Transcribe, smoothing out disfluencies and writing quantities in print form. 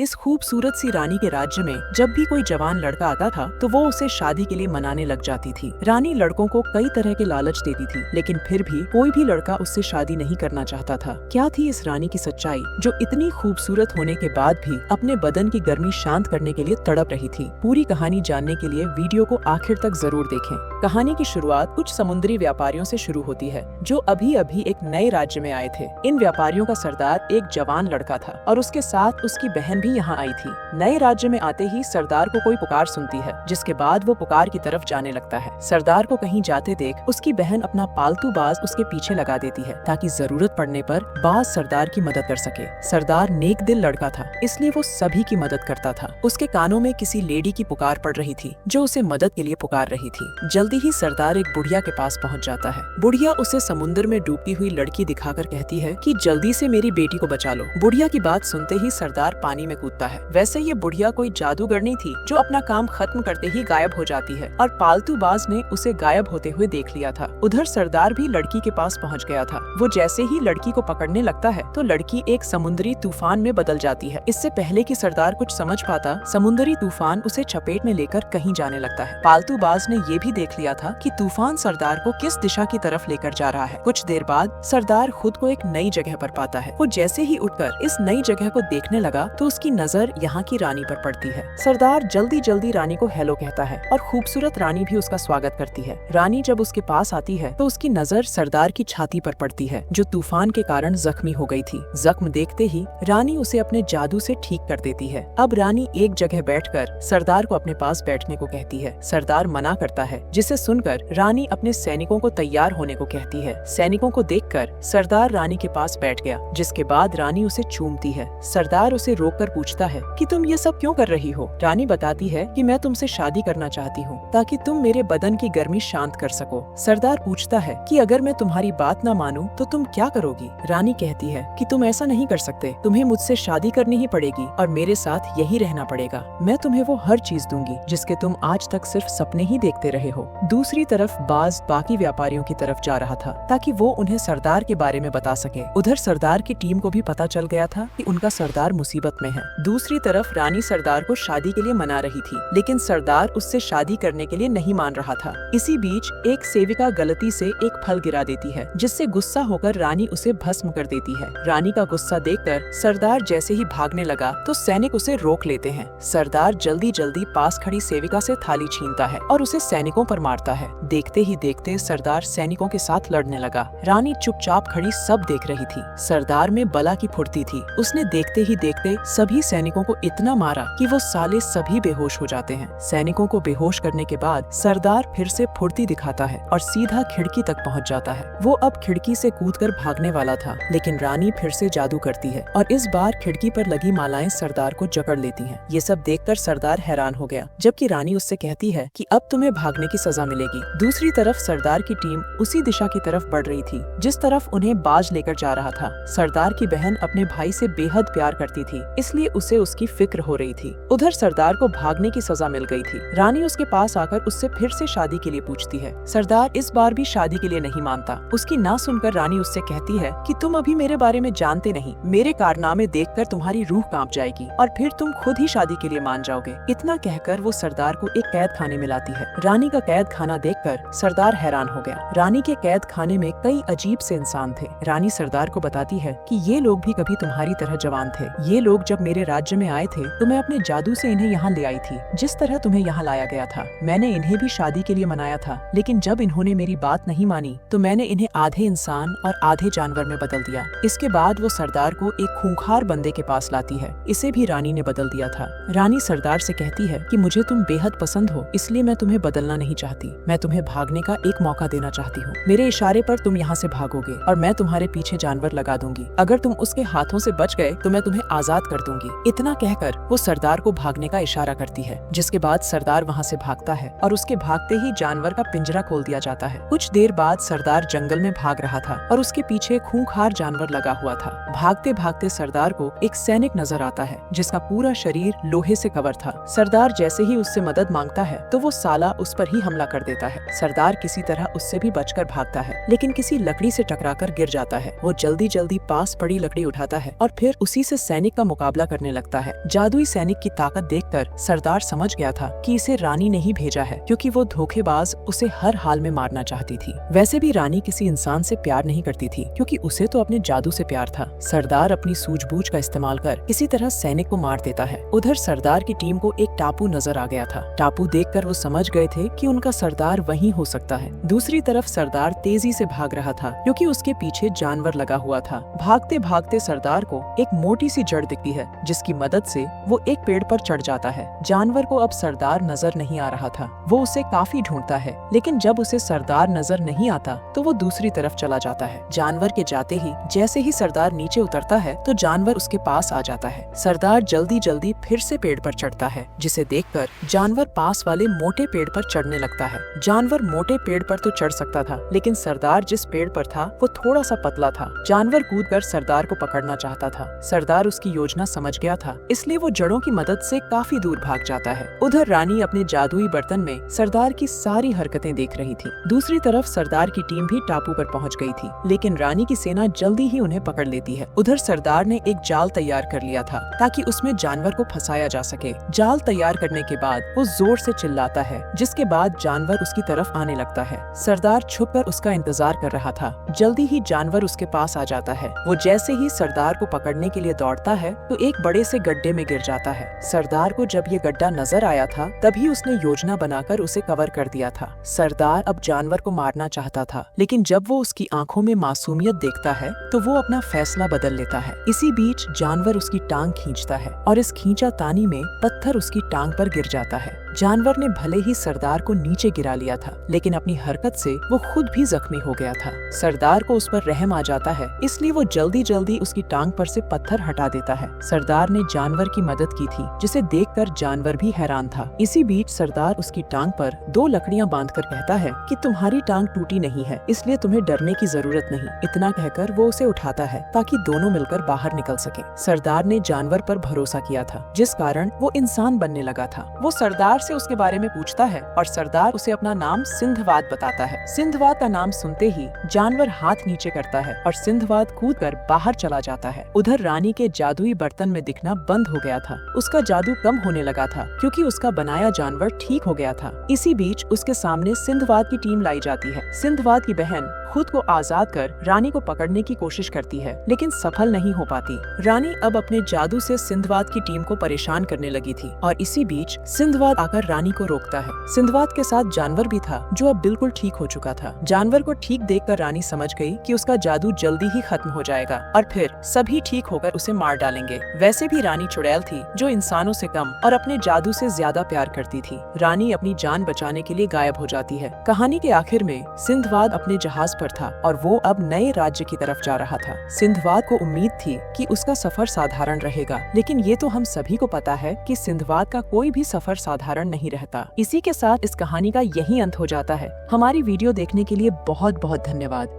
इस खूबसूरत सी रानी के राज्य में जब भी कोई जवान लड़का आता था तो वो उसे शादी के लिए मनाने लग जाती थी। रानी लड़कों को कई तरह के लालच देती थी, लेकिन फिर भी कोई भी लड़का उससे शादी नहीं करना चाहता था। क्या थी इस रानी की सच्चाई जो इतनी खूबसूरत होने के बाद भी अपने बदन की गर्मी शांत करने के लिए तड़प रही थी? पूरी कहानी जानने के लिए वीडियो को आखिर तक जरूर देखें। कहानी की शुरुआत कुछ समुद्री व्यापारियों से शुरू होती है जो अभी अभी एक नए राज्य में आए थे। इन व्यापारियों का सरदार एक जवान लड़का था और उसके साथ उसकी बहन भी यहाँ आई थी। नए राज्य में आते ही सरदार को कोई पुकार सुनती है, जिसके बाद वो पुकार की तरफ जाने लगता है। सरदार को कहीं जाते देख उसकी बहन अपना पालतू बाज उसके पीछे लगा देती है ताकि जरूरत पड़ने पर बाज सरदार की मदद कर सके। सरदार नेक दिल लड़का था, इसलिए वो सभी की मदद करता था। उसके कानों में किसी लेडी की पुकार पड़ रही थी जो उसे मदद के लिए पुकार रही थी। जल्दी ही सरदार एक बुढ़िया के पास पहुंच जाता है। बुढ़िया उसे समुद्र में डूबती हुई लड़की दिखाकर कहती है कि जल्दी से मेरी बेटी को बचा लो। बुढ़िया की बात सुनते ही सरदार पानी में कूदता है। वैसे ये बुढ़िया कोई जादूगरनी थी जो अपना काम खत्म करते ही गायब हो जाती है और पालतू बाज ने उसे गायब होते हुए देख लिया था। उधर सरदार भी लड़की के पास पहुंच गया था। वो जैसे ही लड़की को पकड़ने लगता है तो लड़की एक समुद्री तूफान में बदल जाती है। इससे पहले कि सरदार कुछ समझ पाता, समुद्री तूफान उसे चपेट में लेकर कहीं जाने लगता है। पालतू बाज ने ये भी देख लिया था कि तूफान सरदार को किस दिशा की तरफ लेकर जा रहा है। कुछ देर बाद सरदार खुद को एक नई जगह पर पाता है। वो जैसे ही उठकर इस नई जगह को देखने लगा तो उसकी नजर यहाँ की रानी पर पड़ती है। सरदार जल्दी जल्दी रानी को हेलो कहता है और खूबसूरत रानी भी उसका स्वागत करती है। रानी जब उसके पास आती है तो उसकी नजर सरदार की छाती पर पड़ती है जो तूफान के कारण जख्मी हो गई थी। जख्म देखते ही रानी उसे अपने जादू से ठीक कर देती है। अब रानी एक जगह बैठकर सरदार को अपने पास बैठने को कहती है। सरदार मना करता है, जिसे सुनकर रानी अपने सैनिकों को तैयार होने को कहती है। सैनिकों को देखकर सरदार रानी के पास बैठ गया, जिसके बाद रानी उसे चूमती है। सरदार उसे रोककर पूछता है कि तुम ये सब क्यों कर रही हो? रानी बताती है कि मैं तुमसे शादी करना चाहती हूँ ताकि तुम मेरे बदन की गर्मी शांत कर सको। सरदार पूछता है कि अगर मैं तुम्हारी बात न मानूं तो तुम क्या करोगी? रानी कहती है कि तुम ऐसा नहीं कर सकते, तुम्हें मुझसे शादी करनी ही पड़ेगी और मेरे साथ यही रहना पड़ेगा। मैं तुम्हें वो हर चीज दूंगी जिसके तुम आज तक सिर्फ सपने ही देखते रहे हो। दूसरी तरफ बाज बाकी व्यापारियों की तरफ जा रहा था ताकि वो उन्हें सरदार के बारे में बता सके। उधर सरदार की टीम को भी पता चल गया था कि उनका सरदार मुसीबत में है। दूसरी तरफ रानी सरदार को शादी के लिए मना रही थी, लेकिन सरदार उससे शादी करने के लिए नहीं मान रहा था। इसी बीच एक सेविका गलती से एक फल गिरा देती है, जिससे गुस्सा होकर रानी उसे भस्म कर देती है। रानी का गुस्सा देखकर सरदार जैसे ही भागने लगा तो सैनिक उसे रोक लेते हैं। सरदार जल्दी जल्दी पास खड़ी सेविका से थाली छीनता है और उसे सैनिकों पर मारता है। देखते ही देखते सरदार सैनिकों के साथ लड़ने लगा। रानी चुपचाप खड़ी सब देख रही थी। सरदार में बला की फुर्ती थी। उसने देखते ही देखते सभी सैनिकों को इतना मारा कि वो साले सभी बेहोश हो जाते हैं। सैनिकों को बेहोश करने के बाद सरदार फिर से फुर्ती दिखाता है और सीधा खिड़की तक पहुंच जाता है। वो अब खिड़की से कूदकर भागने वाला था, लेकिन रानी फिर से जादू करती है और इस बार खिड़की पर लगी मालाएं सरदार को जकड़ लेती हैं। ये सब देखकर सरदार हैरान हो गया, जबकि रानी उससे कहती है कि अब तुम्हें भागने की सजा मिलेगी। दूसरी तरफ सरदार की टीम उसी दिशा की तरफ बढ़ रही थी जिस तरफ उन्हें बाज लेकर जा रहा था। सरदार की बहन अपने भाई से बेहद प्यार करती थी, इसलिए उसे उसकी फिक्र हो रही थी। उधर सरदार को भागने की सजा मिल गई थी। रानी उसके पास आकर उससे फिर से शादी के लिए पूछती है। सरदार इस बार भी शादी के लिए नहीं मानता। उसकी ना सुनकर रानी उससे कहती है कि तुम अभी मेरे बारे में जानते नहीं, मेरे कारनामे देखकर तुम्हारी रूह कांप जाएगी और फिर तुम खुद ही शादी के लिए मान जाओगे। इतना कहकर वो सरदार को एक कैद खाने में लाती है। रानी का कैद खाना देखकर सरदार हैरान हो गया। रानी के कैद खाने में कई अजीब से इंसान थे। रानी सरदार को बताती है कि ये लोग भी कभी तुम्हारी तरह जवान थे। ये लोग जब मेरे राज्य में आए थे तो मैं अपने जादू से इन्हें यहाँ ले आई थी, जिस तरह तुम्हें यहाँ लाया गया था। मैंने इन्हें भी शादी के लिए मनाया था, लेकिन जब इन्होंने मेरी बात नहीं मानी तो मैंने इन्हें आधे इंसान और आधे जानवर में बदल दिया। इसके बाद वो सरदार को एक खूंखार बंदे के पास लाती है। इसे भी रानी ने बदल दिया था। रानी सरदार से कहती है कि मुझे तुम बेहद पसंद हो, इसलिए मैं तुम्हें बदलना नहीं चाहती। मैं तुम्हें भागने का एक मौका देना चाहती हूँ। मेरे इशारे पर तुम यहाँ से भागोगे और मैं तुम्हारे पीछे जानवर लगा दूंगी। अगर तुम उसके हाथों से बच गए तो मैं तुम्हें आजाद कर दूंगी। इतना कहकर वो सरदार को भागने का इशारा करती है, जिसके बाद सरदार वहाँ से भागता है और उसके भागते ही जानवर का पिंजरा खोल दिया जाता है। कुछ देर बाद सरदार जंगल में भाग रहा था और उसके पीछे खूंखार जानवर लगा हुआ था। भागते भागते सरदार को एक सैनिक नजर आता है जिसका पूरा शरीर लोहे से कवर था। सरदार जैसे ही उससे मदद मांगता है तो वो साला उस पर ही हमला कर देता है। सरदार किसी तरह उससे भी बचकर भागता है, लेकिन किसी लकड़ी से टकराकर गिर जाता है। वो जल्दी जल्दी पास पड़ी लकड़ी उठाता है और फिर उसी से सैनिक का मुकाबला करने लगता है। जादुई सैनिक की ताकत देखकर सरदार समझ गया था कि इसे रानी ने ही भेजा है, क्योंकि वो धोखेबाज उसे हर हाल में मारना चाहती थी। वैसे भी रानी किसी इंसान से प्यार नहीं करती थी, क्योंकि उसे तो अपने जादू से प्यार था। सरदार अपनी सूझबूझ का इस्तेमाल कर किसी तरह सैनिक को मार देता है। उधर सरदार की टीम को एक टापू नजर आ गया था। टापू देखकर वो समझ गए थे कि उनका सरदार वहीं हो सकता है। दूसरी तरफ सरदार तेजी से भाग रहा था, क्योंकि उसके पीछे जानवर लगा हुआ था। भागते भागते सरदार को एक मोटी सी जड़ दिखती है, जिसकी मदद से वो एक पेड़ पर चढ़ जाता है। जानवर को अब सरदार नजर नहीं आ रहा था। वो उसे काफी ढूंढता है, लेकिन जब उसे सरदार नजर नहीं आता तो वो दूसरी तरफ चला जाता है। जानवर के जाते ही जैसे ही सरदार नीचे उतरता है तो जानवर उसके पास आ जाता है। सरदार जल्दी जल्दी फिर से पेड़ पर चढ़ता है, जिसे देखकर जानवर पास वाले मोटे पेड़ पर चढ़ने लगता है। जानवर मोटे पेड़ पर तो चढ़ सकता था, लेकिन सरदार जिस पेड़ पर था वो थोड़ा सा पतला था। जानवर कूदकर सरदार को पकड़ना चाहता था। सरदार उसकी योजना समझ गया था, इसलिए वो जड़ों की मदद से काफी दूर भाग जाता है। उधर रानी अपने जादुई बर्तन में सरदार की सारी हरकतें देख रही थी। दूसरी तरफ सरदार की टीम भी टापू पर पहुंच गई थी, लेकिन रानी की सेना जल्दी ही उन्हें पकड़ लेती है। उधर सरदार ने एक जाल तैयार कर लिया था, ताकि उसमें जानवर को फंसाया जा सके। जाल तैयार करने के बाद वो जोर से चिल्लाता है, जिसके बाद जानवर उसकी तरफ आने लगता है। सरदार छुपकर उसका इंतजार कर रहा था। जल्दी ही जानवर उसके पास आ जाता है। वो जैसे ही सरदार को पकड़ने के लिए दौड़ता है तो एक बड़े से गड्ढे में गिर जाता है। सरदार को जब ये गड्ढा नजर आया था, तभी उसने योजना बनाकर उसे कवर कर दिया था। सरदार अब जानवर को मारना चाहता था, लेकिन जब वो उसकी आंखों में मासूमियत देखता है तो वो अपना फैसला बदल लेता है। इसी बीच जानवर उसकी टांग खींचता है और इस खींचातानी में पत्थर उसकी टांग पर गिर जाता है। जानवर ने भले ही सरदार को नीचे गिरा लिया था, लेकिन अपनी हरकत से वो खुद भी जख्मी हो गया था। सरदार को उस पर रहम आ जाता है, इसलिए वो जल्दी जल्दी उसकी टांग पर से पत्थर हटा देता है। सरदार ने जानवर की मदद की थी, जिसे देखकर जानवर भी हैरान था। इसी बीच सरदार उसकी टांग पर 2 लकड़ियां बांधकर कहता है कि तुम्हारी टांग टूटी नहीं है, इसलिए तुम्हें डरने की जरूरत नहीं। इतना कहकर वो उसे उठाता है, ताकि दोनों मिलकर बाहर निकल सके। सरदार ने जानवर पर भरोसा किया था, जिस कारण वो इंसान बनने लगा था। वो सरदार से उसके बारे में पूछता है और सरदार उसे अपना नाम सिंधवाद बताता है। सिंधवाद का नाम सुनते ही जानवर हाथ नीचे करता है और सिंधवाद कूदकर बाहर चला जाता है। उधर रानी के जादुई बर्तन में दिखना बंद हो गया था। उसका जादू कम होने लगा था, क्योंकि उसका बनाया जानवर ठीक हो गया था। इसी बीच उसके सामने सिंधवाद की टीम लाई जाती है। सिंधवाद की बहन खुद को आजाद कर रानी को पकड़ने की कोशिश करती है, लेकिन सफल नहीं हो पाती। रानी अब अपने जादू से सिंधवाद की टीम को परेशान करने लगी थी और इसी बीच सिंधवाद आकर रानी को रोकता है। सिंधवाद के साथ जानवर भी था, जो अब बिल्कुल ठीक हो चुका था। जानवर को ठीक देखकर रानी समझ गई कि उसका जादू जल्दी ही खत्म हो जाएगा और फिर सभी ठीक होकर उसे मार डालेंगे। वैसे भी रानी चुड़ैल थी, जो इंसानों से कम और अपने जादू से ज्यादा प्यार करती थी। रानी अपनी जान बचाने के लिए गायब हो जाती है। कहानी के आखिर में सिंधवाद अपने जहाज पर था और वो अब नए राज्य की तरफ जा रहा था। सिंधवाद को उम्मीद थी कि उसका सफर साधारण रहेगा, लेकिन ये तो हम सभी को पता है कि सिंधवाद का कोई भी सफर साधारण नहीं रहता। इसी के साथ इस कहानी का यही अंत हो जाता है। हमारी वीडियो देखने के लिए बहुत बहुत धन्यवाद।